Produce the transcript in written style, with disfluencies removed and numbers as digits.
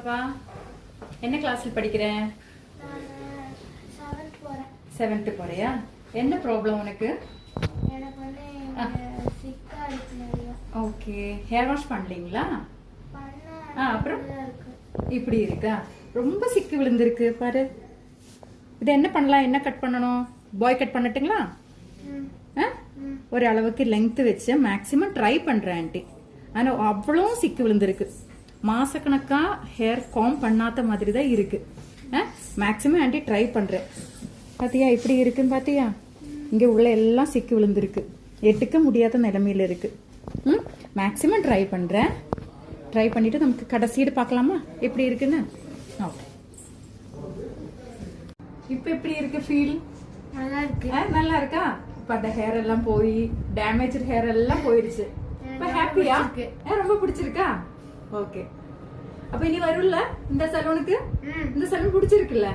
பாப்பா என்ன கிளாஸ்ல படிக்கிற? 7th போறியா? என்ன ப்ராப்ளம் உனக்கு? எனக்கு வந்து சிக்கா இருக்கு. ஓகே, ஹேர் வாஷ் பண்ணலீங்களா? அப்புறம் இப்படி இருக்கா? ரொம்ப சிக்கு விழுந்திருக்கு பாரு. இது என்ன பண்ணலாம்? என்ன கட் பண்ணணும்? பாய் கட் பண்ணட்டுங்களா? ஒரு அளவுக்கு லெங்த் வச்சு மேக்ஸிமம் ட்ரை பண்றேன் ஆண்டி. ஆனா அவ்வளோ சிக்கு விழுந்திருக்கு. மாசக்கணக்கா ஹேர் காம் பண்ணாத மாதிரி தான் இருக்கு. மேக்ஸிமம் ஆண்டி ட்ரை பண்றேன். பாத்தியா இப்படி இருக்குன்னு பாத்தியா? இங்க உள்ள எல்லாம் சிக்கு விழுந்திருக்கு. எடுக்க முடியாத நிலைமையில இருக்கு. மேக்ஸிமம் ட்ரை பண்றேன். ட்ரை பண்ணிட்டு நமக்கு கடைசியிட பார்க்கலாமா எப்படி இருக்குன்னு? ஓகே, இப்போ எப்படி இருக்கு ஃபீல்? நல்லா இருக்கு. நல்லா இருக்கா? இப்ப அந்த ஹேர் எல்லாம் போய் டேமேஜ் ஹேர் எல்லாம் போயிடுச்சு. இப்ப ஹாப்பியா? ரொம்ப பிடிச்சிருக்கா? ஓகே, அப்ப இனி வரும்ல இந்த சலூனுக்கு? இந்த சலூன் பிடிச்சிருக்குல்ல?